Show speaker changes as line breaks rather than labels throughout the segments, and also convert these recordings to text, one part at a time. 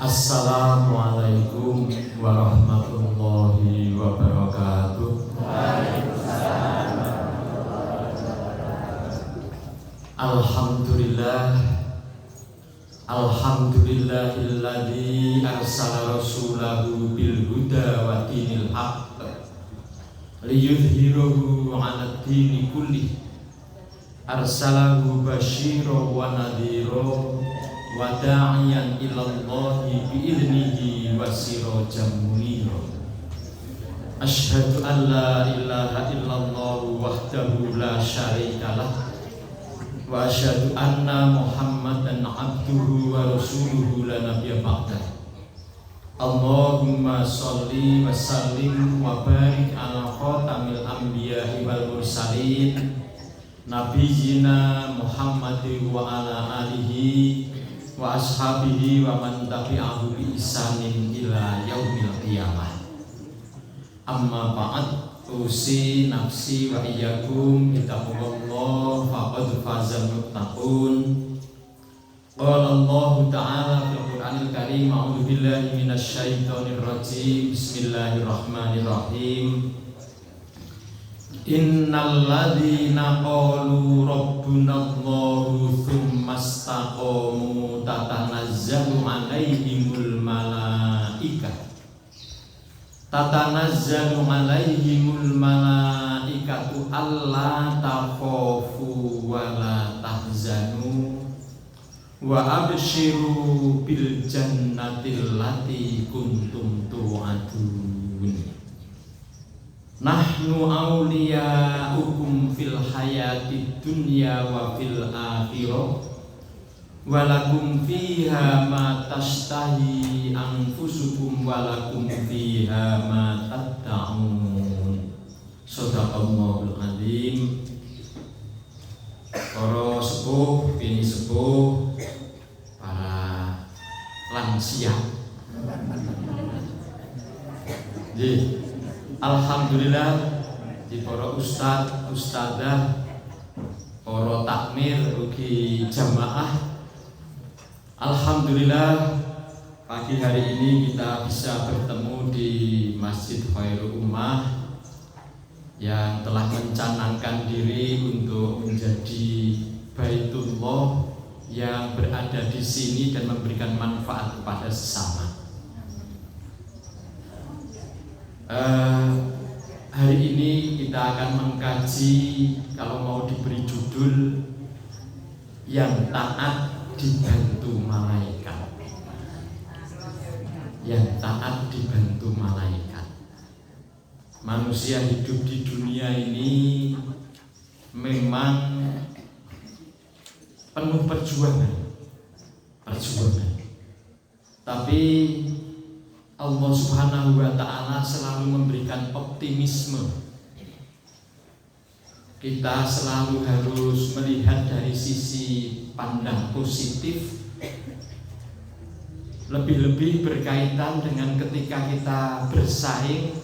Assalamualaikum warahmatullahi wabarakatuh. Alhamdulillahilladzi arsala rasulahu bil huda wa dinil haqq liyudhhirahu 'alad dini kullih. Arsalahu basyiran wa nadhiran wa da'iyan ilallahi bi'idnihi wa sirajan munira. Asyhadu an la ilaha illallah wahdahu la syarikalah wa asyhadu anna Muhammadan abduhu wa rasuluhu la nabiyya ba'dah. Allahumma sholli wa sallim wa barik ala khatamil anbiya'i wal mursalin Nabiyyina Muhammadin wa ala alihi wa ashabihi wa man tabi'ahu bi ihsanin ila yaumil qiyamah. Amma ba'd, usi nafsi wa iyyakum bittaqwallah faqad fazal muttaqun. Qala Allah ta'ala fil Qur'anil Karim, a'udzu billahi minasy syaithanir rajim. Bismillahirrahmanirrahim. Innal ladzina qalu rabbunallahu tsumma istaqamu tatanazzalu 'alaihimul malaikatu alla takhafu wa la tahzanu wa abshiru bil jannatil lati kuntum tu'adun. Nahnu awliya'ukum fil hayatid dunya wa fil akhirah wa lakum fiha ma tashtahi anfusukum wa lakum fiha ma tad'un. Shadaqallahul azim. Para sepuh, bini sepuh, para lansia. Alhamdulillah di para ustad, ustadzah, para takmir, ugi jamaah. Alhamdulillah pagi hari ini kita bisa bertemu di Masjid Khairul Ummah yang telah mencanangkan diri untuk menjadi Baitullah yang berada di sini dan memberikan manfaat kepada sesama. Hari ini kita akan mengkaji, kalau mau diberi judul, yang taat dibantu malaikat. Yang taat dibantu malaikat. Manusia hidup di dunia ini memang penuh perjuangan. Tapi Allah Subhanahu wa ta'ala selalu memberikan optimisme. Kita selalu harus melihat dari sisi pandang positif, lebih-lebih berkaitan dengan ketika kita bersaing,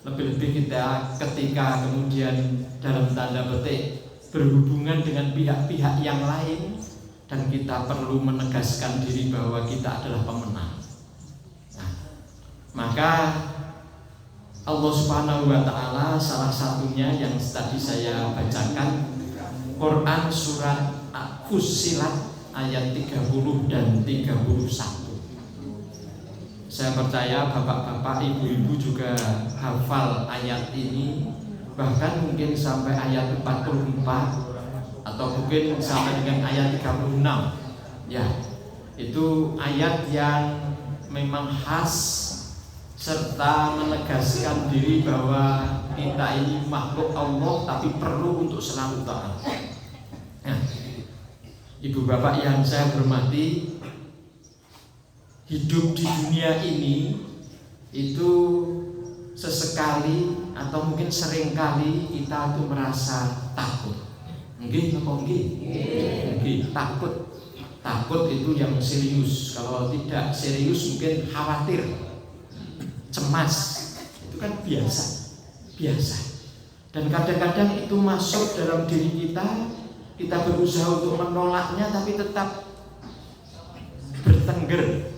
lebih-lebih kita ketika kemudian dalam tanda petik berhubungan dengan pihak-pihak yang lain, dan kita perlu menegaskan diri bahwa kita adalah pemenang. Maka Allah Subhanahu wa ta'ala salah satunya yang tadi saya bacakan, Quran surat Fussilat ayat 30 dan 31. Saya percaya bapak-bapak, ibu-ibu juga hafal ayat ini, bahkan mungkin sampai ayat 44 atau mungkin sampai dengan ayat 36. Ya, itu ayat yang memang khas serta menegaskan diri bahwa kita ini makhluk Allah tapi perlu untuk selalu taat. Nah, ibu bapak yang saya hormati, hidup di dunia ini itu sesekali atau mungkin seringkali kita tuh merasa takut. Nggih, apa nggih? Nggih, takut. Takut itu yang serius. Kalau tidak serius mungkin khawatir, cemas, itu kan biasa. Dan kadang-kadang itu masuk dalam diri kita berusaha untuk menolaknya tapi tetap bertengger.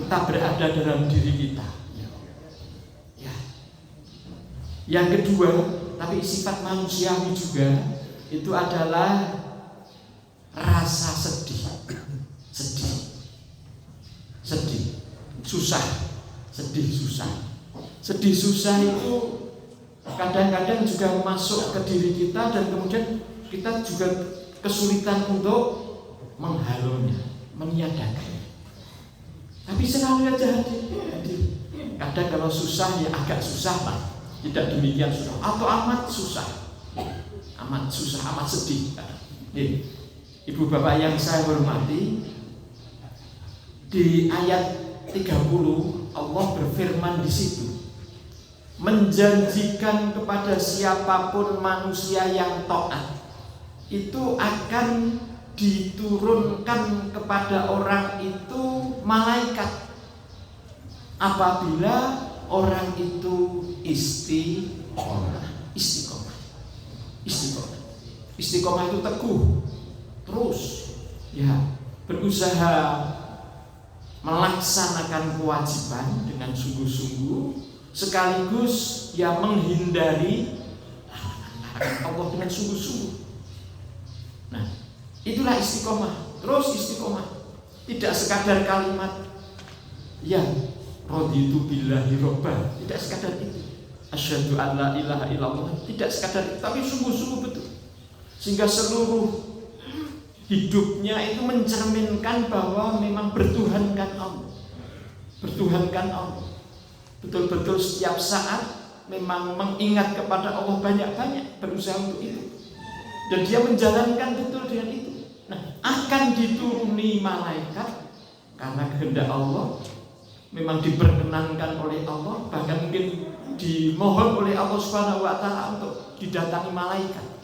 tetap berada dalam diri kita. Ya. Yang kedua, tapi sifat manusiawi juga, itu adalah rasa sedih, susah, sedih susah itu kadang-kadang juga masuk ke diri kita dan kemudian kita juga kesulitan untuk menghalunya, meniadakannya. Tapi selalu aja hadir. Kadang kalau susah ya agak susah lah, tidak demikian susah, atau amat sedih. Ibu bapak yang saya hormati, di ayat 30 Allah berfirman di situ, menjanjikan kepada siapapun manusia yang taat itu akan diturunkan kepada orang itu malaikat apabila orang itu istiqomah itu teguh terus ya, berusaha melaksanakan kewajiban dengan sungguh-sungguh, sekaligus ya menghindari larangan Allah dengan sungguh-sungguh. Nah, itulah istiqomah. Terus istiqomah, tidak sekadar kalimat ya raditu billahi robba, tidak sekadar itu, asyhadu an la ilaha illallah, tidak sekadar itu, tapi sungguh-sungguh betul, sehingga seluruh hidupnya itu mencerminkan bahwa memang bertuhankan Allah, betul-betul setiap saat memang mengingat kepada Allah, banyak-banyak berusaha untuk itu, dan dia menjalankan betul dengan itu. Nah, akan dituruni malaikat karena kehendak Allah, memang diperkenankan oleh Allah, bahkan mungkin dimohon oleh Allah Subhanahu wa taala untuk didatangi malaikat.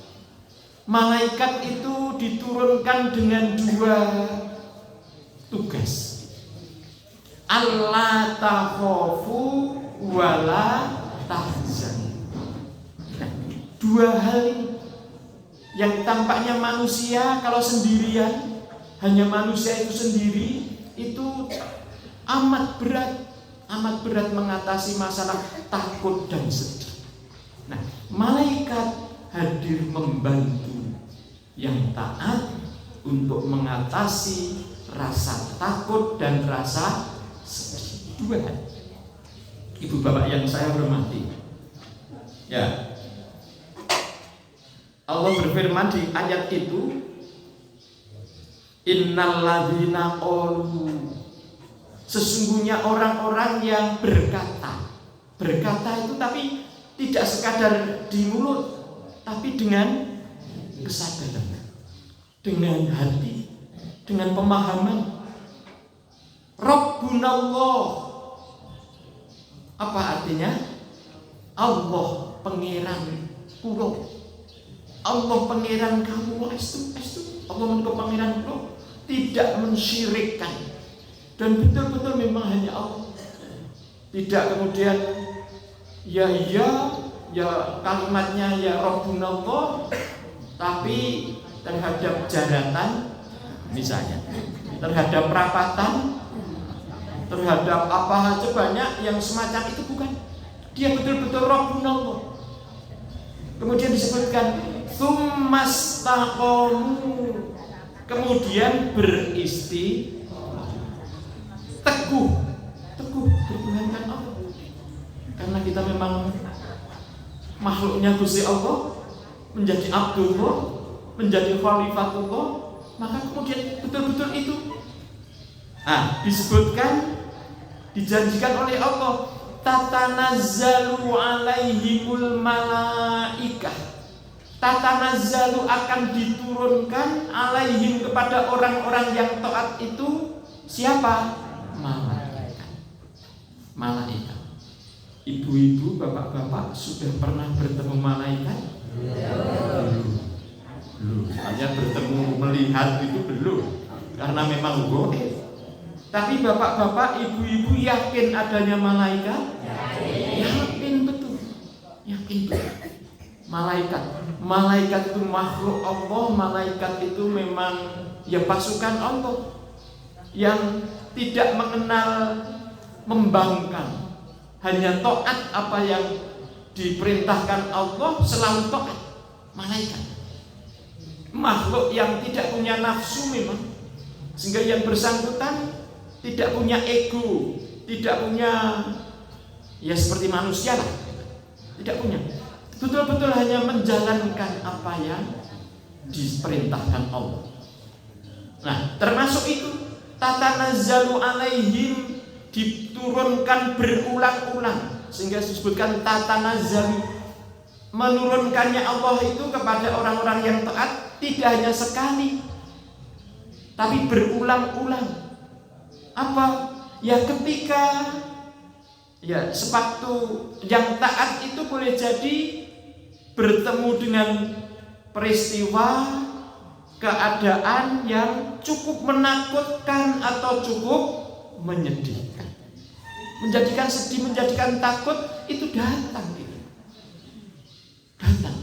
Malaikat itu diturunkan dengan dua tugas. Allah takhafu wala tahzan. Dua hal ini yang tampaknya manusia kalau sendirian, hanya manusia itu sendiri, itu amat berat mengatasi masalah takut dan sedih. Nah, malaikat hadir membantu yang taat untuk mengatasi rasa takut dan rasa sedih. Dua hal. Ibu bapak yang saya hormati, ya, Allah berfirman di ayat itu, innalladzina qalu, sesungguhnya orang-orang yang berkata itu tapi tidak sekadar di mulut, tapi dengan kesadaran, dengan hati, dengan pemahaman. Rabbunallah, apa artinya? Allah pangeran kula, Allah pangeran kamu, Allah menika pangeran kula, tidak mensyirikkan, dan betul-betul memang hanya Allah. Tidak kemudian ya kalimatnya ya Rabbunallah, tapi terhadap jaratan misalnya, terhadap perapatan, terhadap apa saja banyak yang semacam itu, bukan. Dia betul-betul Rabbunallah. Kemudian disebutkan tsumastaqamu, kemudian teguh bertuhankan Allah. Karena kita memang makhluknya Gusti Allah, menjadi Abdullah, menjadi Khalifatullah, maka kemudian betul-betul itu disebutkan, dijanjikan oleh Allah, tatanazzalu alaihimul malaikah, tatanazzalu akan diturunkan alaihim kepada orang-orang yang taat itu siapa? Malaikat. Ibu-ibu, bapak-bapak sudah pernah bertemu malaikat? Belum. Hanya bertemu, melihat itu belum, karena memang goib. Tapi bapak-bapak, ibu-ibu yakin adanya malaikat? Yakin betul. Malaikat itu makhluk Allah. Malaikat itu memang ya pasukan Allah yang tidak mengenal membangkang, hanya taat apa yang diperintahkan Allah, selalu taat. Malaikat, makhluk yang tidak punya nafsu memang, sehingga yang bersangkutan tidak punya ego, tidak punya, ya seperti manusia lah, tidak punya, betul-betul hanya menjalankan apa yang diperintahkan Allah. Nah, termasuk itu tatanazzalu alaihim, diturunkan berulang-ulang, sehingga disebutkan tatanazzalu, menurunkannya Allah itu kepada orang-orang yang taat tidak hanya sekali, tapi berulang-ulang. Apa? Ya ketika ya sewaktu yang taat itu boleh jadi bertemu dengan peristiwa, keadaan yang cukup menakutkan atau cukup menyedihkan, menjadikan sedih, menjadikan takut, itu datang gitu. Datang.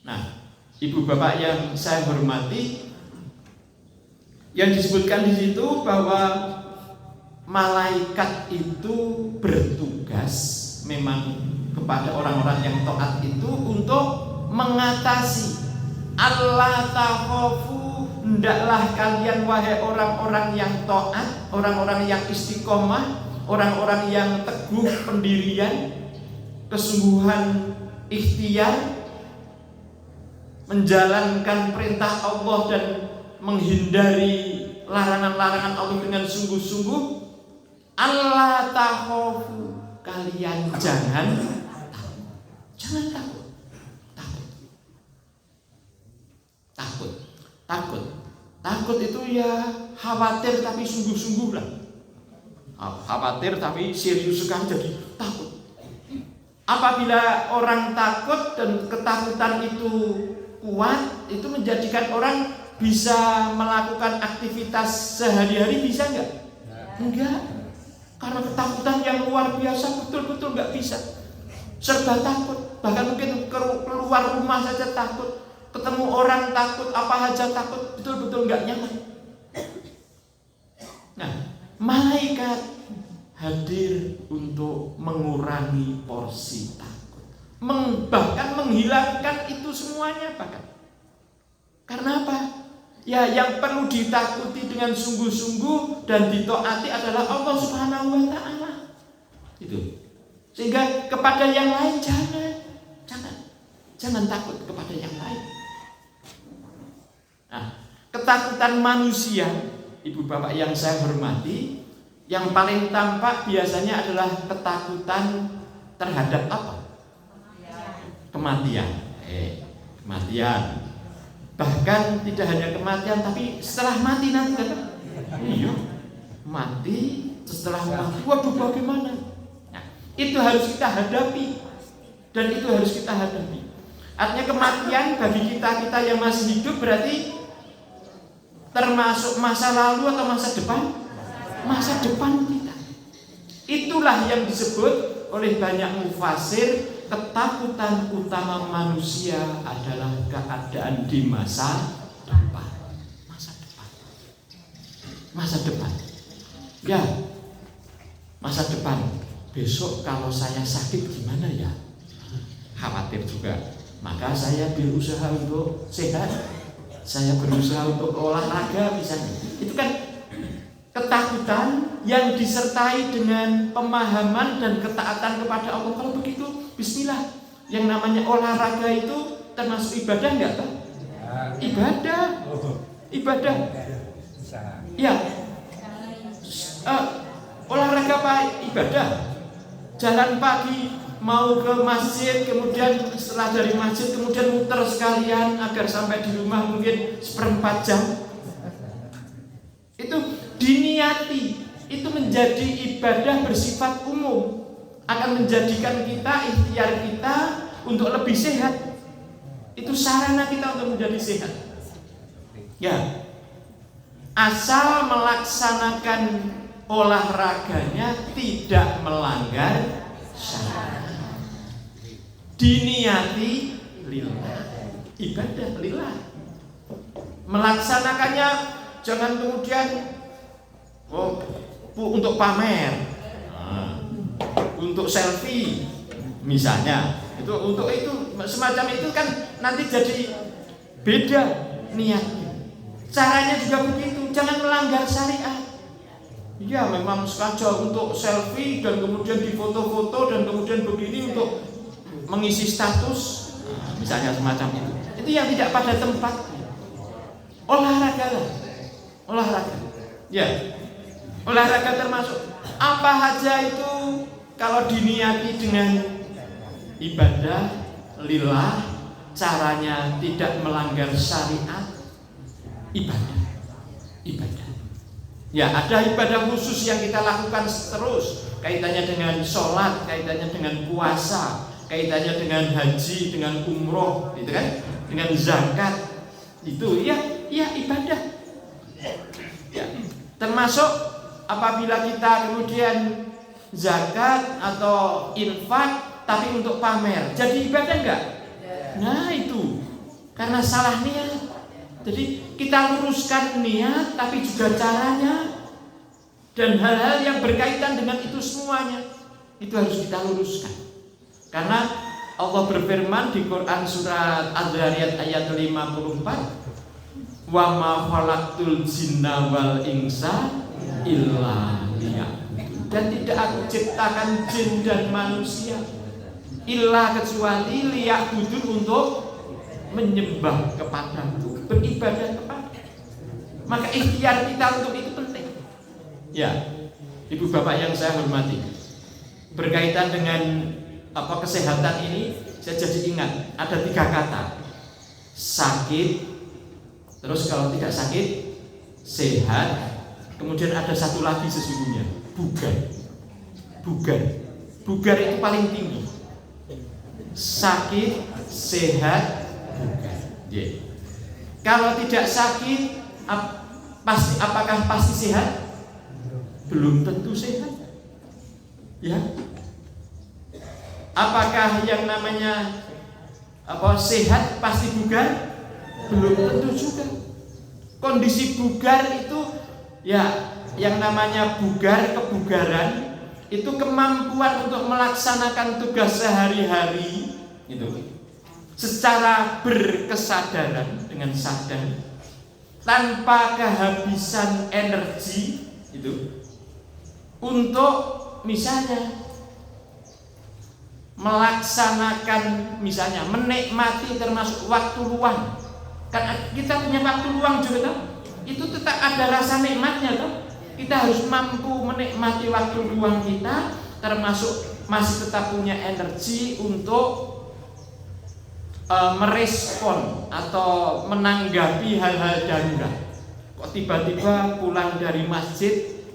Nah, ibu bapak yang saya hormati, yang disebutkan di situ bahwa malaikat itu bertugas memang kepada orang-orang yang taat itu untuk mengatasi Allah takhafu, hendaklah kalian wahai orang-orang yang taat, orang-orang yang istiqomah, orang-orang yang teguh pendirian, kesungguhan ikhtiar, menjalankan perintah Allah dan menghindari larangan-larangan Allah dengan sungguh-sungguh. Allah takhafu, kalian jangan takut. Takut itu ya khawatir tapi sungguh-sungguh lah. Khawatir tapi serius sekali, jadi takut. Apabila orang takut dan ketakutan itu kuat, itu menjadikan orang bisa melakukan aktivitas sehari-hari, bisa enggak? Enggak. Karena ketakutan yang luar biasa, betul-betul enggak bisa. Serba takut. Bahkan mungkin keluar rumah saja takut, ketemu orang takut, apa saja takut, betul-betul enggak nyaman. Nah, malaikat hadir untuk mengurangi porsi takut, bahkan menghilangkan itu semuanya. Bahkan karena apa? Ya, yang perlu ditakuti dengan sungguh-sungguh dan ditaati adalah Allah Subhanahu wa Ta'ala. Itu. Sehingga kepada yang lain jangan takut kepada yang lain. Nah, ketakutan manusia, ibu bapak yang saya hormati, yang paling tampak biasanya adalah ketakutan terhadap apa? Kematian. Kematian. Bahkan tidak hanya kematian, tapi setelah mati nanti kan? Iya, mati, setelah mati, waduh bagaimana? Nah, itu harus kita hadapi, dan itu harus kita hadapi. Artinya kematian bagi kita yang masih hidup berarti termasuk masa lalu atau masa depan? Masa depan kita. Itulah yang disebut oleh banyak mufasir, ketakutan utama manusia adalah keadaan di masa depan. Masa depan. Ya, masa depan. Besok kalau saya sakit gimana ya? Khawatir juga. Maka saya berusaha untuk sehat. Saya berusaha untuk olahraga misalnya. Itu kan ketakutan yang disertai dengan pemahaman dan ketaatan kepada Allah. Kalau begitu, bismillah. Yang namanya olahraga itu termasuk ibadah enggak, Pak? Ibadah. Ya. Olahraga apa? Ibadah. Jalan pagi mau ke masjid, kemudian setelah dari masjid kemudian muter sekalian agar sampai di rumah mungkin 1/4 jam. Itu diniati, itu menjadi ibadah bersifat umum, akan menjadikan kita, ikhtiar kita untuk lebih sehat. Itu sarana kita untuk menjadi sehat. Ya, asal melaksanakan olahraganya tidak melanggar syariat. Diniati lillah, ibadah lillah. Melaksanakannya jangan kemudian Oh, untuk pamer, untuk selfie misalnya. Untuk itu semacam itu kan nanti jadi beda niatnya. Caranya juga begitu, jangan melanggar syariat. Iya, memang sengaja untuk selfie dan kemudian difoto-foto dan kemudian begini untuk mengisi status, misalnya semacam itu. Itu yang tidak pada tempat. Olahraga. Ya, olahraga termasuk apa saja itu kalau diniati dengan ibadah lillah, caranya tidak melanggar syariat, ibadah. Ya, ada ibadah khusus yang kita lakukan terus, kaitannya dengan sholat, kaitannya dengan puasa, kaitannya dengan haji, dengan umroh, gitu kan, dengan zakat, itu ya ibadah. Ya, termasuk apabila kita kemudian zakat atau infak tapi untuk pamer, jadi ibadah enggak? Nah itu karena salah niat. Jadi kita luruskan niat tapi juga caranya dan hal-hal yang berkaitan dengan itu semuanya itu harus kita luruskan. Karena Allah berfirman di Quran surat Ad-Dzariyat ayat 54, wa ma khalaqtul jinna wal insa illa liya'budun. Dan tidak aku ciptakan jin dan manusia illa kecuali liya'budun, untuk menyembah kepadaku, beribadah kepada. Maka ikhtiar kita untuk itu penting. Ya, ibu bapak yang saya hormati, berkaitan dengan kesehatan ini, saya jadi ingat ada 3 kata: sakit, terus kalau tidak sakit sehat, kemudian ada satu lagi sesungguhnya, bugar itu paling tinggi. Sakit, sehat, bugar. Yeah. Kalau tidak sakit, apakah pasti sehat? Belum tentu sehat. Ya. Apakah yang namanya sehat pasti bugar? Belum tentu juga. Kondisi bugar itu ya, yang namanya kebugaran itu kemampuan untuk melaksanakan tugas sehari-hari itu secara berkesadaran, dengan sadar, tanpa kehabisan energi itu untuk misalnya melaksanakan, misalnya menikmati termasuk waktu luang. Kan kita punya waktu luang juga kan? Itu tetap ada rasa nikmatnya kan? Kita harus mampu menikmati waktu luang kita, termasuk masih tetap punya energi untuk merespon atau menanggapi hal-hal darurat. Kok tiba-tiba pulang dari masjid,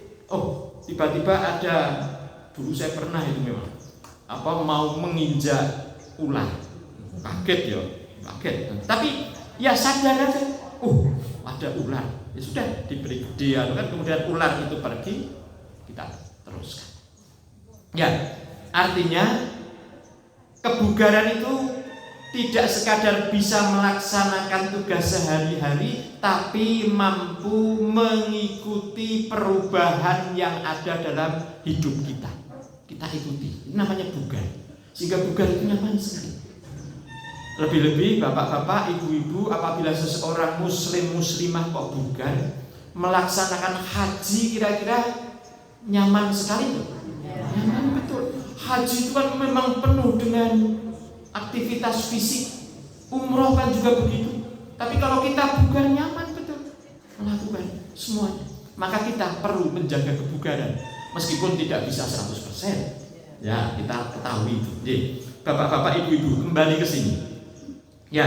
tiba-tiba ada, dulu saya pernah itu memang mau menginjak ular, kaget. Tapi ya sadar aja, ada ular, ya sudah diberi dia kan, kemudian ular itu pergi, kita teruskan. Ya, artinya kebugaran itu tidak sekadar bisa melaksanakan tugas sehari-hari, tapi mampu mengikuti perubahan yang ada dalam hidup kita. Kita ikuti, ini namanya bugar. Sehingga bugar itu nyaman sekali. Lebih-lebih bapak-bapak, ibu-ibu, apabila seseorang muslimah kok bugar, melaksanakan haji kira-kira nyaman sekali tuh. Nyaman betul. Haji itu kan memang penuh dengan aktivitas fisik. Umroh kan juga begitu. Tapi kalau kita bugar, nyaman betul melakukan semuanya. Maka kita perlu menjaga kebugaran, meskipun tidak bisa 100%. Ya, kita ketahui itu. Jadi, bapak-bapak, ibu-ibu, kembali ke sini. Ya.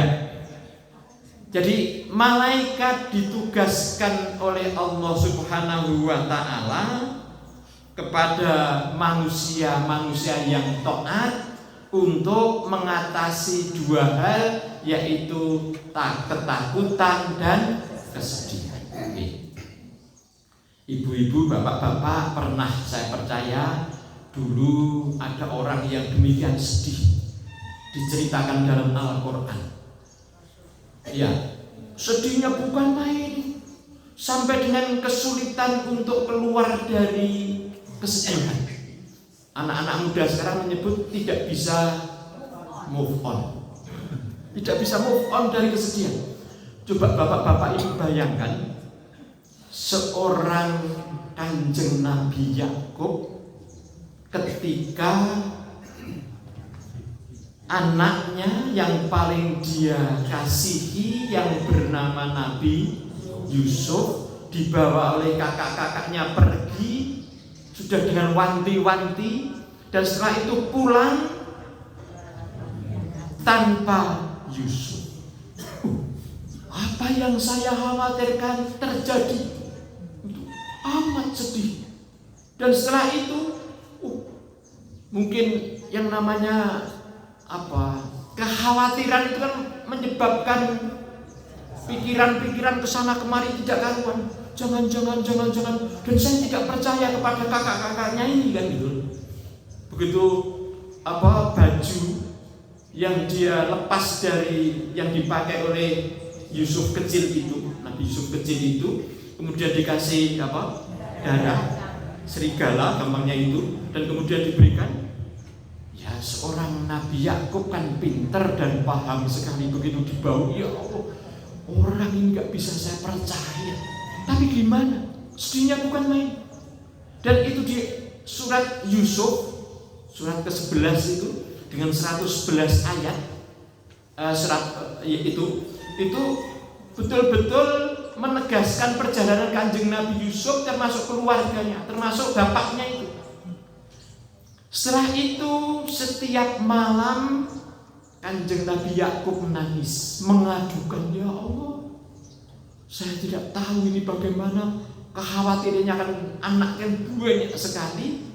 Jadi malaikat ditugaskan oleh Allah Subhanahu wa taala kepada manusia-manusia yang taat untuk mengatasi 2 hal, yaitu ketakutan dan kesedihan. Ibu-ibu, bapak-bapak, pernah saya percaya dulu ada orang yang demikian sedih, diceritakan dalam Al-Quran. Ya, sedihnya bukan main, sampai dengan kesulitan untuk keluar dari kesedihan. Anak-anak muda sekarang menyebut tidak bisa move on. Tidak bisa move on dari kesedihan. Coba bapak-bapak ini bayangkan seorang Kanjeng Nabi Yakub ketika anaknya yang paling dia kasihi yang bernama Nabi Yusuf dibawa oleh kakak-kakaknya pergi sudah dengan wanti-wanti, dan setelah itu pulang tanpa Yusuf. Apa yang saya khawatirkan terjadi, itu amat sedih. Dan setelah itu mungkin yang namanya kekhawatiran itu kan menyebabkan pikiran-pikiran kesana kemari tidak karuan. Jangan, dan saya tidak percaya kepada kakak-kakaknya ini kan gitu. Begitu baju yang dia lepas dari yang dipakai oleh Yusuf kecil itu, Nabi Yusuf kecil itu, kemudian dikasih darah serigala gampangnya itu, dan kemudian diberikan. Ya, seorang Nabi Yakub kan pinter dan paham sekali, begitu dibawa, ya Allah, orang ini nggak bisa saya percaya. Tapi gimana? Sedihnya bukan main. Dan itu di surat Yusuf, surat ke-11 itu dengan 111 ayat, itu betul-betul menegaskan perjalanan Kanjeng Nabi Yusuf, termasuk keluarganya, termasuk bapaknya itu. Setelah itu setiap malam Kanjeng Nabi Yakub menangis, mengadukan, ya Allah, saya tidak tahu ini bagaimana, kekhawatirannya akan anak yang banyak sekali,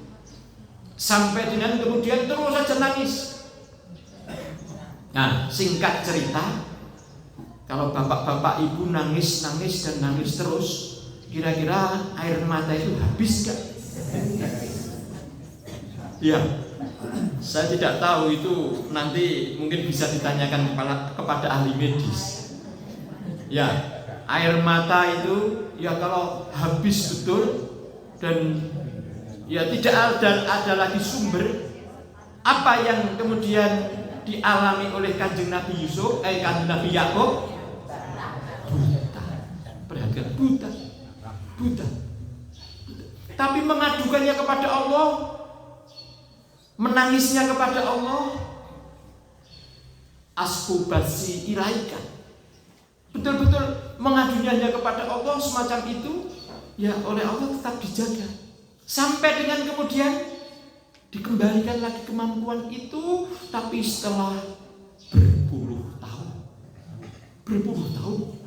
sampai dengan kemudian terus saja nangis. Nah, singkat cerita, kalau bapak-bapak ibu nangis dan nangis terus, kira-kira air mata itu habis gak? Ya, saya tidak tahu, itu nanti mungkin bisa ditanyakan kepada ahli medis. Ya, air mata itu ya kalau habis betul dan ya tidak ada lagi sumber, apa yang kemudian dialami oleh Kanjeng Nabi Yusuf, Kanjeng Nabi Yakub? Buta. Perhatikan, buta. Tapi mengadukannya kepada Allah, menangisnya kepada Allah, asqubasi ilaika, betul-betul mengadunya kepada Allah semacam itu, ya oleh Allah tetap dijaga sampai dengan kemudian dikembalikan lagi kemampuan itu, tapi setelah berpuluh tahun.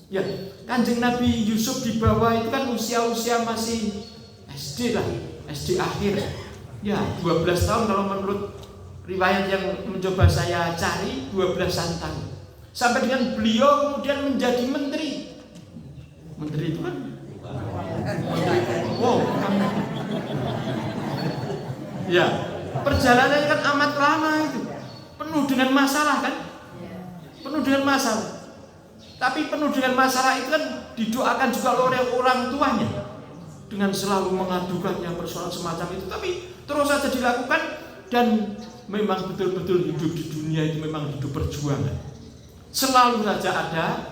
Ya, Kanjeng Nabi Yusuf dibawa itu kan usia masih SD lah, SD akhir. Ya, 12 tahun kalau menurut riwayat yang mencoba saya cari, 12-an tahun. Sampai dengan beliau kemudian menjadi menteri. Menteri itu kan ya, perjalanannya kan amat lama itu, penuh dengan masalah kan, Tapi penuh dengan masalah itu kan didoakan juga oleh orang tuanya dengan selalu mengadukannya persoalan semacam itu, tapi terus saja dilakukan. Dan memang betul-betul hidup di dunia itu memang hidup perjuangan. Selalu saja ada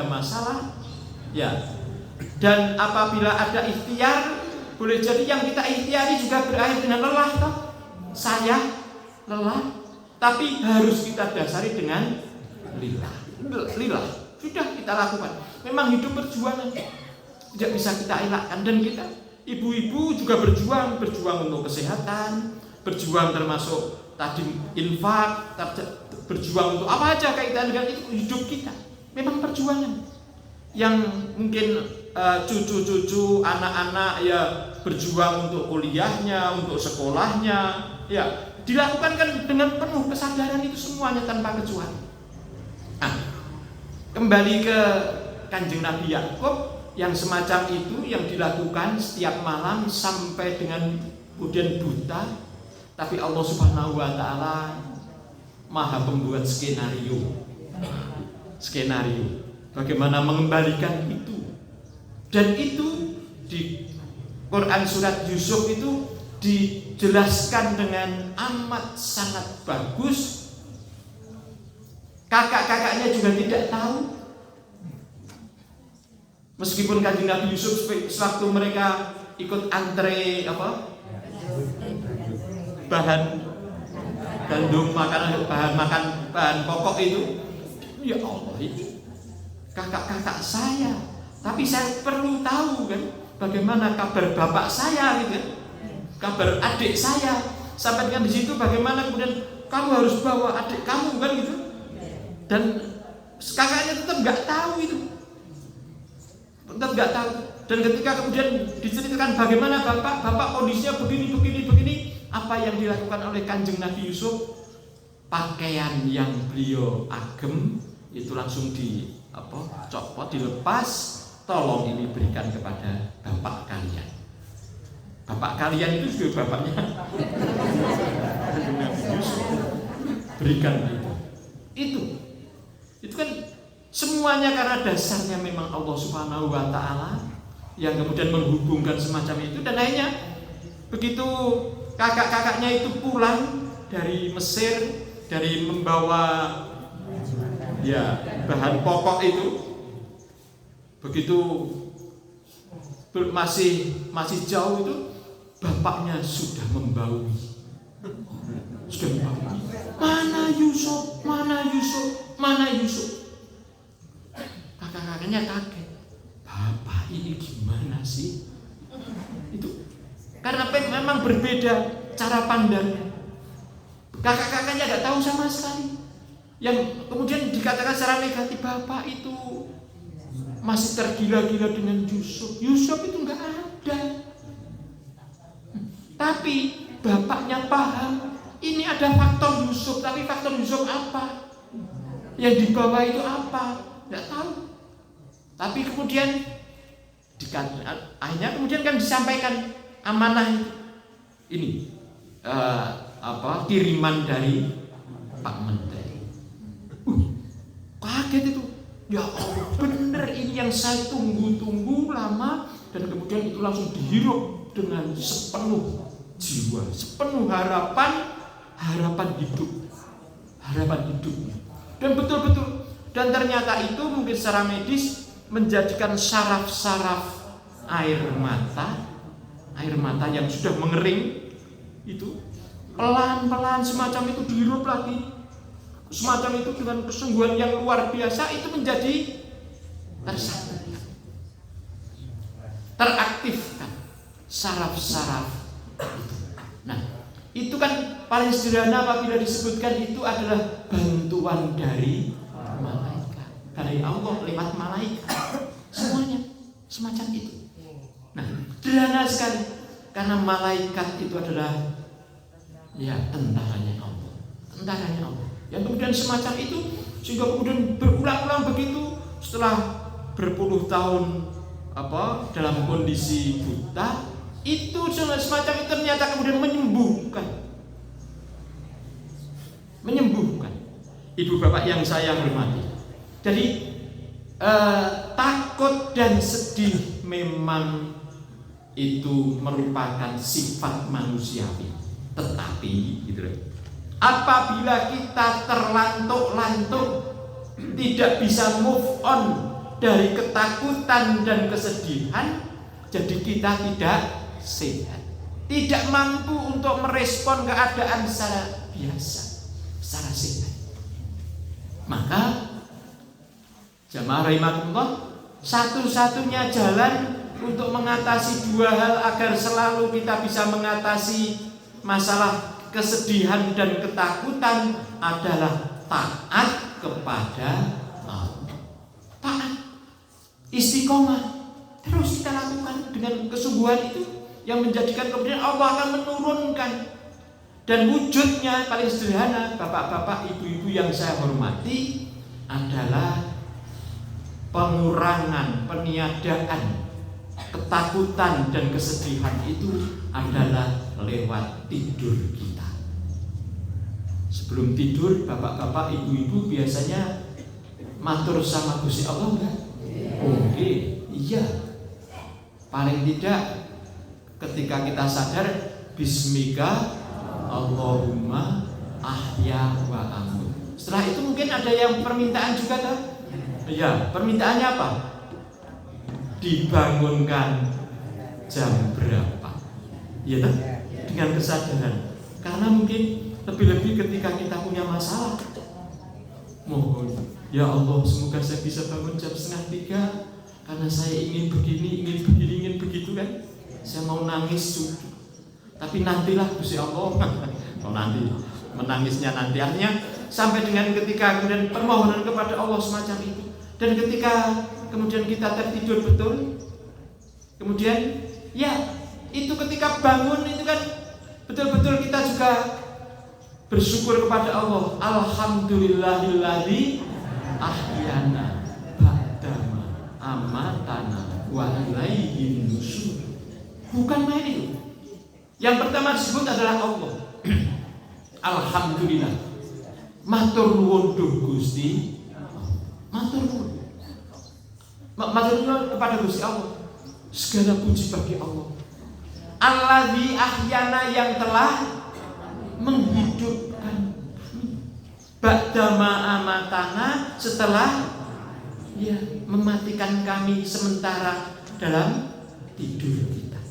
masalah. Ya. Dan apabila ada ikhtiar, boleh jadi yang kita ikhtiari juga berakhir dengan lelah toh. Saya lelah, tapi harus kita dasari dengan lillah. Sudah kita lakukan. Memang hidup perjuangan, tidak bisa kita elakkan. Dan kita ibu-ibu juga berjuang untuk kesehatan, berjuang termasuk tadi infak, berjuang untuk apa aja kaitan dengan itu hidup kita. Memang perjuangan. Yang mungkin cucu-cucu, anak-anak ya berjuang untuk kuliahnya, untuk sekolahnya, ya dilakukan kan dengan penuh kesadaran itu semuanya tanpa kecuali. Nah, kembali ke Kanjeng Nabi Yakub yang semacam itu yang dilakukan setiap malam sampai dengan kemudian buta, tapi Allah Subhanahu wa taala Maha pembuat skenario. bagaimana mengembalikan itu. Dan itu di Quran surat Yusuf itu dijelaskan dengan amat sangat bagus. Kakak-kakaknya juga tidak tahu. Meskipun Kanjeng Nabi Yusuf sewaktu mereka ikut antre bahan gandum, bahan pokok itu, ya Allah, ini kakak-kakak saya. Tapi saya perlu tahu kan, bagaimana kabar bapak saya gitu kan, kabar adik saya. Sampai dengan di situ bagaimana kemudian kamu harus bawa adik kamu kan gitu. Dan kakaknya tetap nggak tahu itu. Tetap nggak tahu. Dan ketika kemudian diceritakan bagaimana bapak kondisinya begini, apa yang dilakukan oleh Kanjeng Nabi Yusuf, pakaian yang beliau agem itu langsung copot, dilepas, tolong ini berikan kepada bapak kalian. Bapak kalian itu juga bapaknya Kanjeng Nabi Yusuf, berikan itu kan semuanya karena dasarnya memang Allah Subhanahu wa Ta'ala yang kemudian menghubungkan semacam itu. Dan akhirnya begitu kakak-kakaknya itu pulang dari Mesir, dari membawa bahan pokok itu, begitu masih jauh itu bapaknya sudah membaui. Mana Yusuf? Kakak-kakaknya kaget. Bapak ini gimana sih? Itu karena memang berbeda cara pandangnya. Kakak-kakaknya tidak tahu sama sekali. Yang kemudian dikatakan secara negatif, bapak itu masih tergila-gila dengan Yusuf. Yusuf itu nggak ada. Tapi bapaknya paham. Ini ada faktor Yusuf, tapi faktor Yusuf apa? Yang dibawa itu apa? Tidak tahu. Tapi kemudian akhirnya kemudian kan disampaikan amanah ini kiriman dari Pak Menteri. Kaget itu. Ya Allah, benar ini yang saya tunggu-tunggu lama, dan kemudian itu langsung dihirup dengan sepenuh jiwa, sepenuh harapan hidupnya. Dan betul-betul, dan ternyata itu mungkin secara medis menjadikan saraf-saraf air mata yang sudah mengering itu pelan-pelan semacam itu dihirup lagi, semacam itu dengan kesungguhan yang luar biasa, itu menjadi teraktifkan saraf-saraf itu. Nah, itu kan paling sederhana apabila disebutkan itu adalah bantuan dari malaikat, dari Allah lewat malaikat. Semuanya semacam itu. Nah, sederhana sekali karena malaikat itu adalah tentaranya Allah. Yang kemudian semacam itu sehingga kemudian berulang-ulang begitu setelah berpuluh tahun dalam kondisi buta, itu semacam itu ternyata kemudian menyembuhkan ibu bapak yang saya hormati. Jadi takut dan sedih memang itu merupakan sifat manusiawi. Tetapi apabila kita terlantuk-lantuk, tidak bisa move on dari ketakutan dan kesedihan, jadi kita tidak sehat, tidak mampu untuk merespon keadaan secara biasa, secara sehat. Maka jamaah rahimakumullah, satu-satunya jalan untuk mengatasi dua hal agar selalu kita bisa mengatasi masalah kesedihan dan ketakutan adalah taat kepada Allah. Taat, istiqomah, terus kita lakukan dengan kesungguhan itu yang menjadikan kemudian Allah akan menurunkan. Dan wujudnya paling sederhana, bapak-bapak, ibu-ibu yang saya hormati, adalah pengurangan, peniadaan ketakutan dan kesedihan itu adalah lewat tidur kita. Sebelum tidur, bapak-bapak, ibu-ibu biasanya matur sama Gusti Allah enggak? Oke, iya. Paling tidak ketika kita sadar bismika Allahumma ahya wa amut. Setelah itu mungkin ada yang permintaan juga kan? Iya, permintaannya apa? Dibangunkan jam berapa? Iya kan? Dengan kesadaran. Karena mungkin lebih-lebih ketika kita punya masalah, mohon ya Allah semoga saya bisa bangun jam 2:30 karena saya ingin begini, ingin begitu kan. Saya mau nangis juga. Tapi nantilah Gusti Allah. Oh nanti, menangisnya nanti. Artinya sampai dengan ketika kemudian permohonan kepada Allah semacam itu. Dan ketika kemudian kita tertidur betul, kemudian ya itu ketika bangun itu kan betul-betul kita juga bersyukur kepada Allah. Alhamdulillahilladzi ahyana ba'dama amatana wa ilaihin nusyur. Bukan main itu. Yang pertama disebut adalah Allah. Alhamdulillah. Matur nuwun duh Gusti. Matur nuwun. Matur nuwun kepada Gusti Allah. Segala puji bagi Allah. Alladzi ahyana, yang telah menghidupkan ba'dama amatana, setelah ya mematikan kami sementara dalam tidur kita.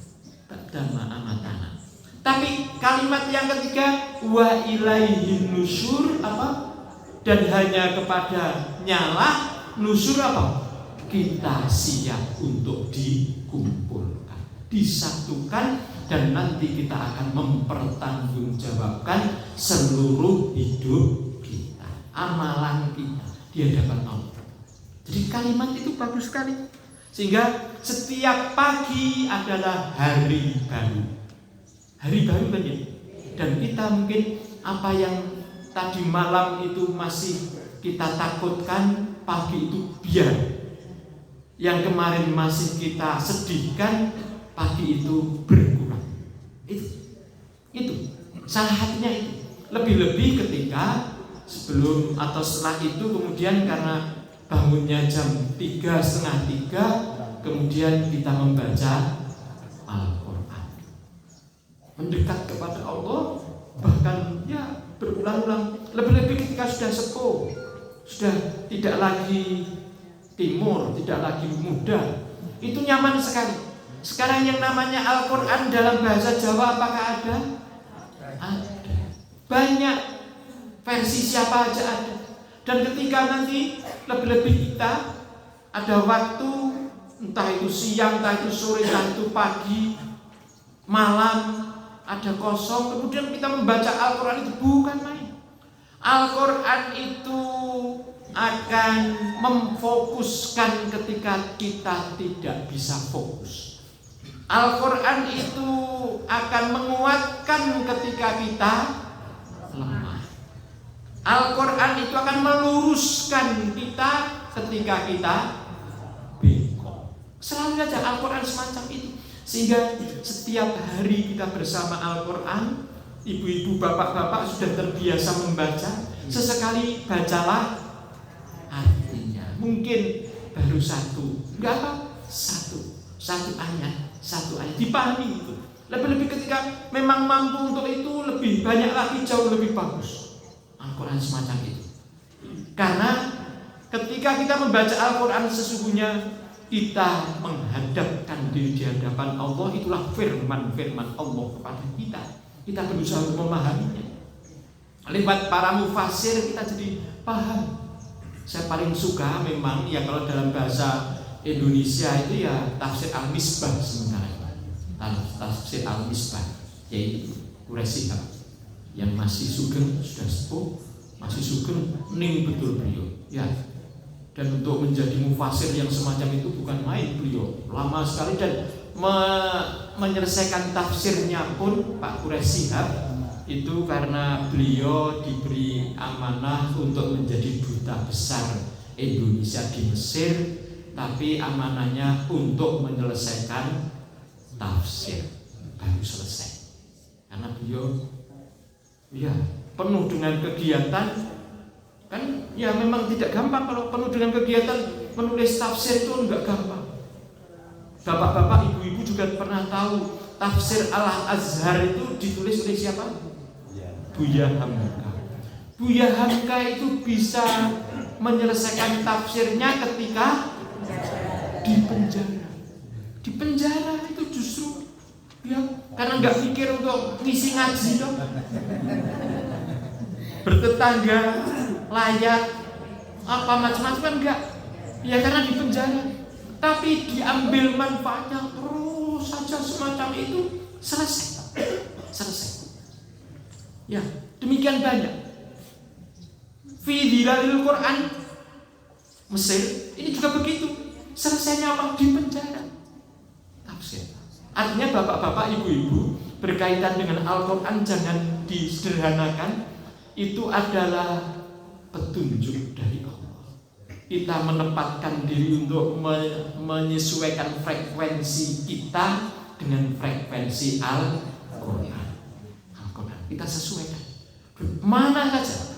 Ba'dama amatana. Tapi kalimat yang ketiga wa ilaihin nusyur apa? Dan hanya kepada nyalah nusyur apa? Kita siap untuk dikumpulkan, disatukan, dan nanti kita akan mempertanggungjawabkan seluruh hidup kita, amalan kita di hadapan Allah. Jadi kalimat itu bagus sekali. Sehingga setiap pagi adalah hari baru. Hari baru kan ya. Dan kita mungkin apa yang tadi malam itu masih kita takutkan, pagi itu biar. Yang kemarin masih kita sedihkan, pagi itu berkurang. Itu salah satunya itu. Lebih-lebih ketika sebelum atau setelah itu kemudian karena bangunnya jam 2:30, kemudian kita membaca Al-Quran, mendekat kepada Allah, bahkan ya berulang-ulang. Lebih-lebih ketika sudah sepuh, sudah tidak lagi timur, tidak lagi muda, itu nyaman sekali. Sekarang yang namanya Al-Quran dalam bahasa Jawa apakah ada? Ada. Banyak versi siapa aja ada. Dan ketika nanti lebih-lebih kita ada waktu, entah itu siang, entah itu sore, entah itu pagi, malam, ada kosong, kemudian kita membaca Al-Quran, itu bukan main. Al-Quran itu akan memfokuskan ketika kita tidak bisa fokus. Al-Quran itu akan menguatkan ketika kita lemah. Al-Quran itu akan meluruskan kita ketika kita bengkok. Selalu saja Al-Quran semacam itu. Sehingga setiap hari kita bersama Al-Quran, ibu-ibu, bapak-bapak sudah terbiasa membaca. Sesekali bacalah artinya. Mungkin baru satu, enggak apa, satu ayat dipahami itu. Lebih-lebih ketika memang mampu untuk itu, lebih banyak lagi, jauh lebih bagus Al-Quran semacam itu. Karena ketika kita membaca Al-Quran, sesungguhnya kita menghadapkan diri di hadapan Allah. Itulah firman-firman Allah kepada kita. Kita berusaha untuk memahaminya. Lewat para mufassir kita jadi paham. Saya paling suka memang ya kalau dalam bahasa Indonesia itu ya tafsir Al-Misbah sementara. Tafsir Al-Misbah yaitu Quraisy yang masih sugeng, sudah sepuh, masih sugeng, ning betul beliau. Ya. Dan untuk menjadi mufassir yang semacam itu bukan main beliau. Lama sekali dan menyelesaikan tafsirnya pun Pak Quraisy itu karena beliau diberi amanah untuk menjadi duta besar Indonesia di Mesir, tapi amanahnya untuk menyelesaikan tafsir baru selesai. Karena beliau ya penuh dengan kegiatan, Kan ya memang tidak gampang kalau penuh dengan kegiatan menulis tafsir itu enggak gampang. Bapak-bapak, ibu-ibu juga pernah tahu tafsir Al-Azhar itu ditulis oleh siapa? Buya Hamka. Buya Hamka itu bisa menyelesaikan tafsirnya ketika di penjara. Di penjara itu justru ya karena nggak mikir untuk ngisi ngaji dong. Bertetangga, layak, apa macam-macam kan enggak. Ya karena di penjara. Tapi diambil manfaatnya terus saja semacam itu selesai. Ya, demikian banyak. Fi Dhilalil Quran Mesir ini juga begitu. Selesainya apa? Di penjara. Tafsir. Artinya bapak-bapak, ibu-ibu berkaitan dengan Al-Quran jangan disederhanakan. Itu adalah petunjuk dari Allah. Kita menempatkan diri untuk menyesuaikan frekuensi kita dengan frekuensi Al-Quran. Kita sesuaikan. Mana saja.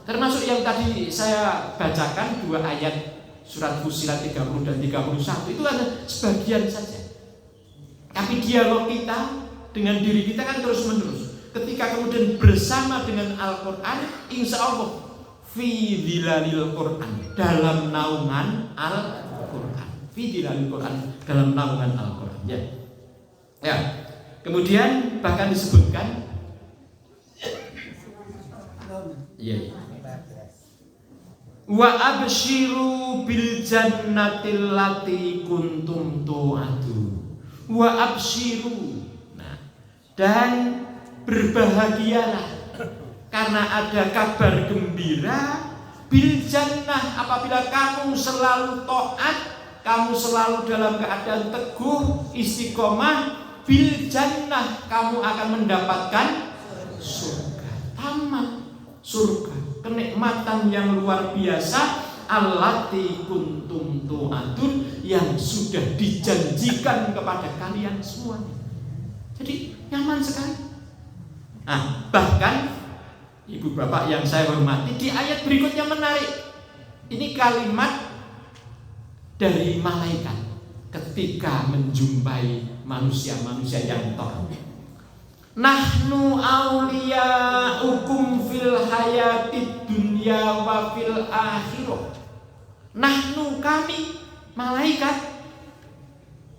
Termasuk yang tadi saya bacakan 2 ayat surat Fussilat 30 dan 31 itu ada sebagian saja. Tapi dialog kita dengan diri kita kan terus menerus. Ketika kemudian bersama dengan Al-Quran, insya Allah fi dhilalil Quran, dalam naungan Al-Quran. Fi dhilalil Quran, dalam naungan Al-Quran. Ya. Kemudian bahkan disebutkan wa abshiru bil jannatil lati kuntum tu'adun. Wa abshiru. Nah, dan berbahagialah karena ada kabar gembira bil jannah, apabila kamu selalu taat, kamu selalu dalam keadaan teguh istiqomah, bil jannah, kamu akan mendapatkan surga, taman surga, kenikmatan yang luar biasa, allati kuntum tu'adun, yang sudah dijanjikan kepada kalian semuanya. Jadi nyaman sekali. Nah, bahkan ibu bapak yang saya hormati, di ayat berikutnya menarik. Ini kalimat dari malaikat ketika menjumpai manusia-manusia yang taat. Nahnu awliya'ukum fil hayatid dunya wa fil akhirah. Nahnu, kami malaikat,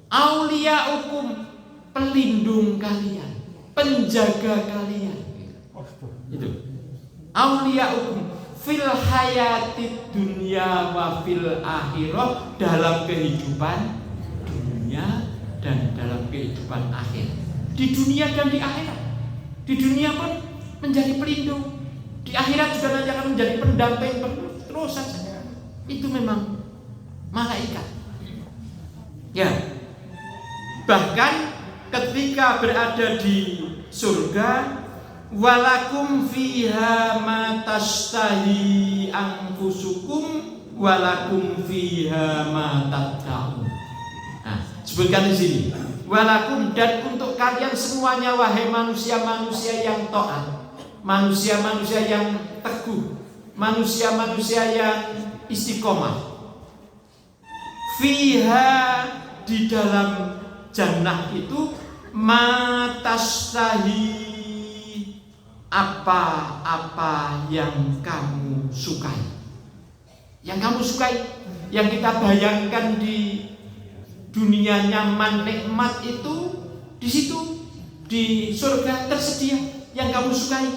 awliya'ukum, pelindung kalian, penjaga kalian. Itu awliya'ukum fil hayatid dunya wa fil akhirah, dalam kehidupan dunia dan dalam kehidupan akhir. Di dunia dan di akhirat. Di dunia pun menjadi pelindung, di akhirat juga nanti akan menjadi pendamping terus saja. Itu memang malaikat. Ya. Bahkan ketika berada di surga, walakum fiha ma tashtahi anfusukum walakum fiha ma tad'un. Nah, sebutkan di sini. Walakum, dan untuk kalian semuanya wahai manusia-manusia yang taat, manusia-manusia yang teguh, manusia-manusia yang istiqomah. Fiha, di dalam jannah itu, matastahi, apa-apa yang kamu sukai. Yang kamu sukai, yang kita bayangkan di dunia nyaman nikmat itu, di situ di surga tersedia yang kamu sukai.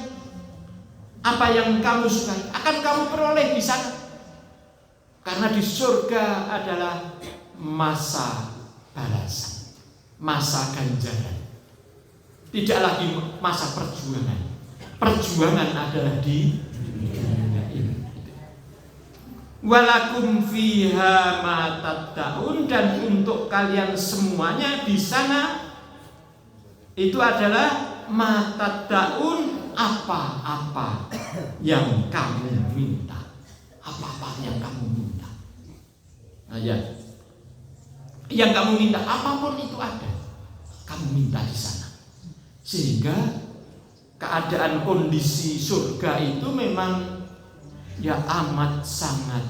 Apa yang kamu sukai akan kamu peroleh di sana. Karena di surga adalah masa balasan, masa ganjaran. Tidak lagi masa perjuangan. Perjuangan adalah di dunia ini. Walakum fiha ma tad'un, dan untuk kalian semuanya di sana itu adalah ma tad'un, apa-apa yang kamu minta. Apa-apa yang kamu minta. Nah, ya. Yang kamu minta, apapun itu ada, kamu minta di sana. Sehingga keadaan kondisi surga itu memang ya amat sangat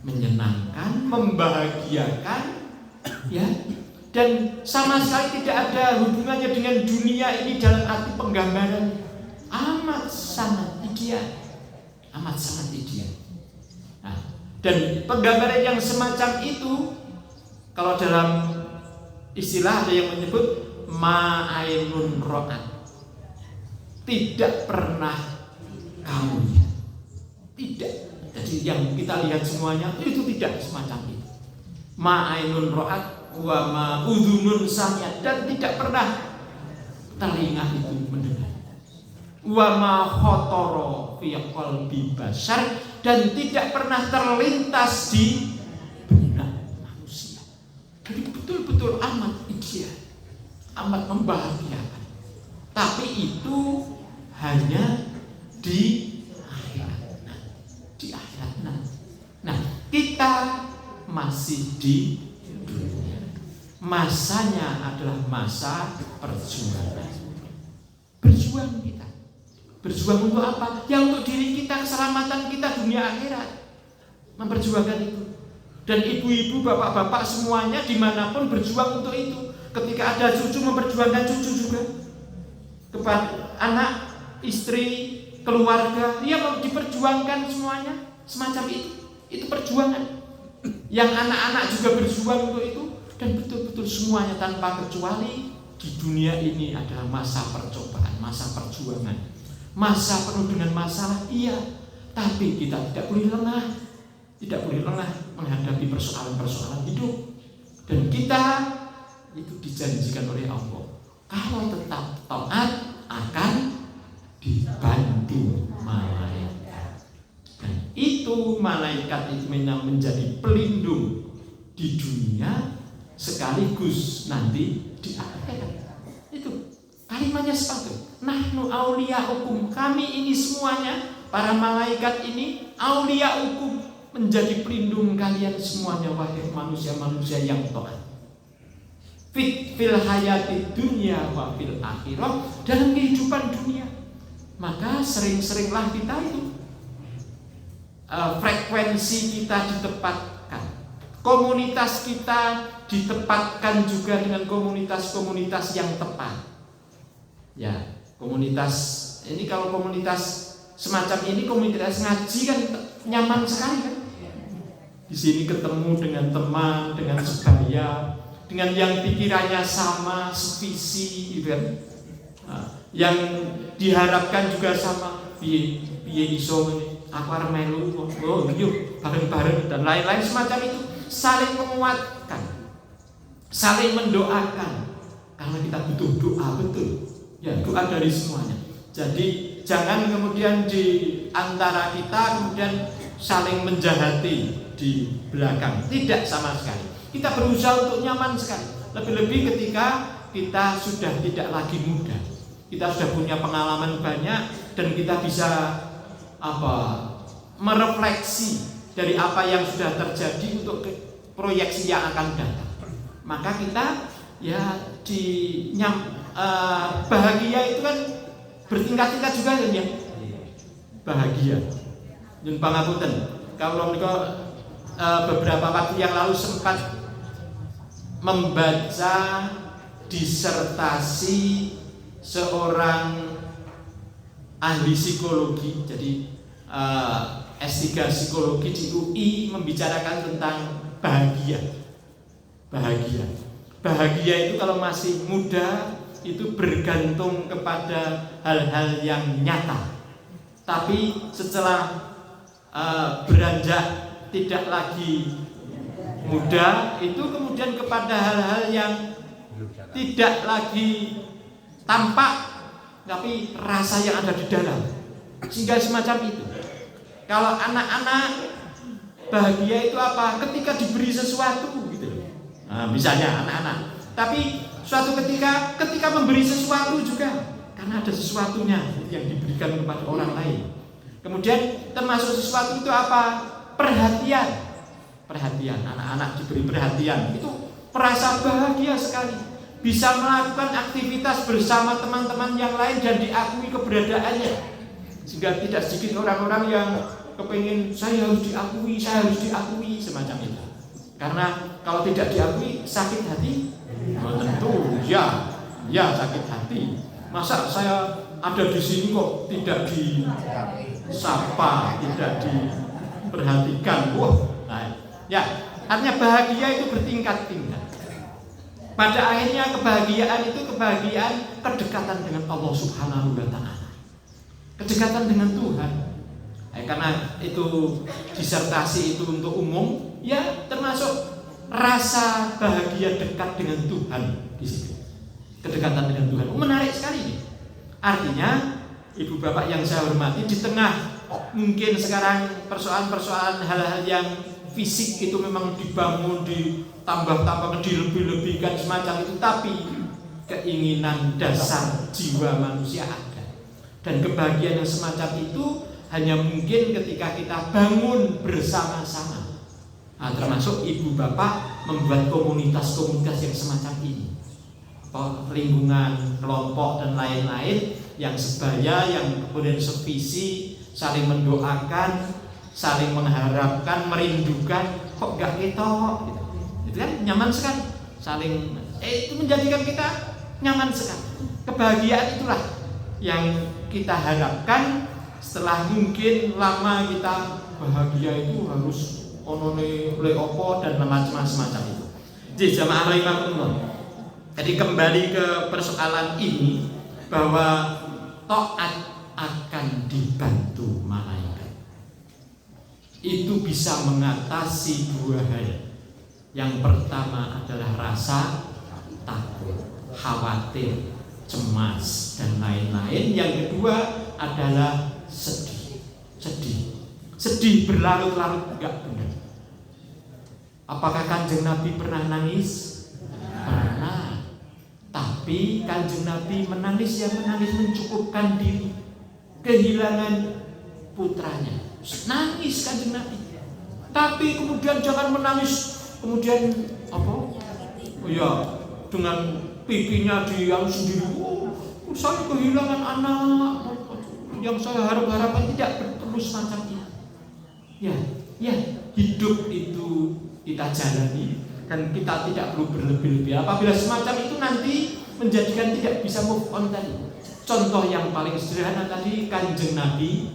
menyenangkan, membahagiakan, ya, dan sama sekali tidak ada hubungannya dengan dunia ini dalam arti penggambaran. Amat sangat ideal, amat sangat ideal. Nah, dan penggambaran yang semacam itu, kalau dalam istilah ada yang menyebut ma'ainun ro'at, tidak pernah kamu lihat, tidak. Jadi yang kita lihat semuanya itu tidak semacam itu. Ma'ainun ro'at wa ma'udhunun sami'at, dan tidak pernah telinga itu mendengar. Wa ma khotoro fi qalbi bashar, dan tidak pernah terlintas di benak manusia. Jadi betul-betul amat ideal, amat membahagiakan. Tapi itu hanya di akhirat. Di akhirat. Nah, kita masih di dunia. Masanya adalah masa perjuangan. Berjuang kita. Berjuang untuk apa? Ya untuk diri kita, keselamatan kita dunia akhirat. Memperjuangkan itu. Dan ibu-ibu, bapak-bapak semuanya dimanapun berjuang untuk itu. Ketika ada cucu, memperjuangkan cucu juga. Kepada anak, istri, keluarga, ya diperjuangkan semuanya. Semacam itu. Itu perjuangan. Yang anak-anak juga berjuang untuk itu. Dan betul-betul semuanya tanpa kecuali di dunia ini adalah masa percobaan, masa perjuangan. Masa penuh dengan masalah, iya. Tapi kita tidak boleh lengah. Tidak boleh lengah menghadapi persoalan-persoalan hidup. Dan kita itu dijanjikan oleh Allah, kalau tetap taat akan dibantu malaikat. Dan itu malaikat itu memang menjadi pelindung di dunia sekaligus nanti di akhirat. Itu kalimatnya sepatu. Nahnu auliya'ukum, kami ini semuanya, para malaikat ini auliya'ukum, menjadi pelindung kalian semuanya, wahai manusia-manusia yang taat. Fil hayati dunia wa fil akhirah, dalam kehidupan dunia. Maka sering-seringlah kita itu frekuensi kita ditempatkan, komunitas kita ditempatkan juga dengan komunitas-komunitas yang tepat. Ya, komunitas ini, kalau komunitas semacam ini, komunitas ngaji kan nyaman sekali kan. Di sini ketemu dengan teman, dengan sebaya, dengan yang pikirannya sama, sevisi, gitu kan. Yang diharapkan juga sama, piye iso ini, aku arep melu, oh yuk bareng-bareng dan lain-lain semacam itu, saling menguatkan, saling mendoakan, karena kita butuh doa, betul. Ya, doa dari semuanya. Jadi jangan kemudian di antara kita kemudian saling menjahati di belakang. Tidak sama sekali. Kita berusaha untuk nyaman sekali. Lebih-lebih ketika kita sudah tidak lagi muda. Kita sudah punya pengalaman banyak dan kita bisa merefleksi dari apa yang sudah terjadi untuk proyeksi yang akan datang. Maka kita ya bahagia itu kan bertingkat-tingkat juga kan ya. Bahagia. Nyun pangapunten. Kalau beberapa waktu yang lalu sempat membaca disertasi seorang ahli psikologi. Jadi S3 psikologi di UI membicarakan tentang bahagia. Bahagia itu kalau masih muda itu bergantung kepada hal-hal yang nyata. Tapi setelah beranjak tidak lagi muda, itu kemudian kepada hal-hal yang tidak lagi tampak, tapi rasa yang ada di dalam. Sehingga semacam itu. Kalau anak-anak bahagia itu apa? Ketika diberi sesuatu gitu. Nah, misalnya anak-anak. Tapi suatu ketika memberi sesuatu juga, karena ada sesuatunya yang diberikan kepada orang lain. Kemudian termasuk sesuatu itu apa? Perhatian. Anak-anak diberi perhatian, itu merasa bahagia sekali. Bisa melakukan aktivitas bersama teman-teman yang lain dan diakui keberadaannya. Sehingga tidak sedikit orang-orang yang kepengen saya harus diakui semacam itu. Karena kalau tidak diakui sakit hati, tentu ya sakit hati. Masa saya ada di sini kok tidak disapa, tidak diperhatikan. Nah, ya, artinya bahagia itu bertingkat-tingkat. Pada akhirnya kebahagiaan itu kebahagiaan kedekatan dengan Allah Subhanahu wa Ta'ala, kedekatan dengan Tuhan. Karena itu disertasi itu untuk umum, ya termasuk rasa bahagia dekat dengan Tuhan di situ. Kedekatan dengan Tuhan. Menarik sekali ini. Artinya, ibu bapak yang saya hormati, di tengah mungkin sekarang persoalan-persoalan hal-hal yang fisik itu memang dibangun, ditambah-tambah, dilebih-lebihkan semacam itu, tapi keinginan dasar jiwa manusia ada. Dan kebahagiaan yang semacam itu hanya mungkin ketika kita bangun bersama-sama. Nah, termasuk ibu bapak membuat komunitas-komunitas yang semacam ini, lingkungan, kelompok dan lain-lain yang sebaya, yang kemudian sevisi, saling mendoakan, saling mengharapkan, merindukan. Kok gak ketok gitu. Itu kan nyaman sekali. Saling itu menjadikan kita nyaman sekali. Kebahagiaan itulah yang kita harapkan. Setelah mungkin lama kita bahagia itu harus onone leopo dan semacam itu. Jadi jamaah rahimakumullah. Jadi kembali ke persoalan ini, bahwa taat akan dibantu malaikat. Itu bisa mengatasi dua hal. Yang pertama adalah rasa takut, khawatir, cemas dan lain-lain. Yang kedua adalah sedih berlarut-larut enggak benar. Apakah Kanjeng Nabi pernah nangis? Pernah. Tapi Kanjeng Nabi menangis mencukupkan diri, kehilangan putranya. Nangis Kanjeng Nabi. Tapi kemudian jangan menangis kemudian dengan pipinya diam sendiri. Saya kehilangan anak yang saya harapkan, tidak perlu semacam itu. Ya, hidup itu kita jalani dan kita tidak perlu berlebih-lebih. Apabila semacam itu nanti menjadikan tidak bisa move on tadi. Contoh yang paling sederhana tadi, Kanjeng Nabi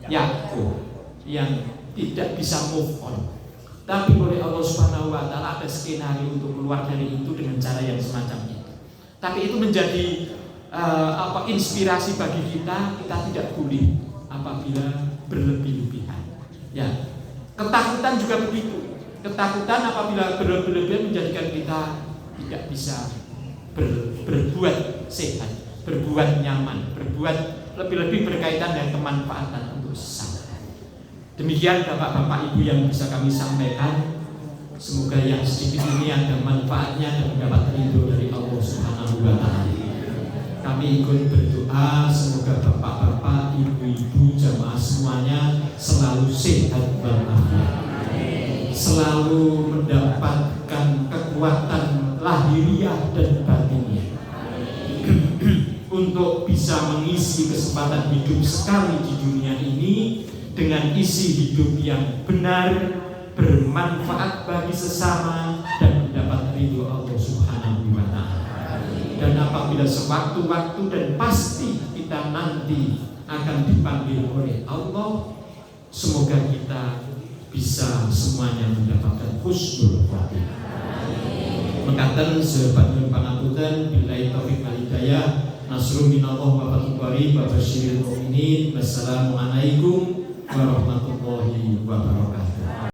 Yakub yang tidak bisa move on. Tapi oleh Allah Subhanahu wa Ta'ala ada skenario untuk keluar dari itu dengan cara yang semacam itu. Tapi itu menjadi inspirasi bagi kita tidak boleh apabila berlebih-lebihan. Ya, ketakutan juga begitu. Ketakutan apabila berlebih-lebihan menjadikan kita tidak bisa berbuat sehat, berbuat nyaman, berbuat lebih-lebih berkaitan dengan kemanfaatan untuk sesama. Demikian bapak-bapak ibu yang bisa kami sampaikan. Semoga yang sedikit ini ada manfaatnya dan mendapat ridho dari Allah Subhanahu wa Ta'ala. Kami ikut berdoa semoga bapak-bapak, ibu-ibu, jamaah semuanya selalu sehat walafiat, selalu mendapatkan kekuatan lahiriah dan batinnya untuk bisa mengisi kesempatan hidup sekali di dunia ini dengan isi hidup yang benar, bermanfaat bagi sesama dan mendapat ridho Allah Subhanahu wa Ta'ala. Dan apabila sewaktu-waktu dan pasti kita nanti akan dipanggil oleh Allah, semoga kita bisa semuanya mendapatkan husnul khotimah. Mekaten sebagian pangapunten billahi taufiq wal hidayah. Nasrun minallah wa fathul qarib wa basyiril mu'minin. Wassalamualaikum warahmatullahi wabarakatuh.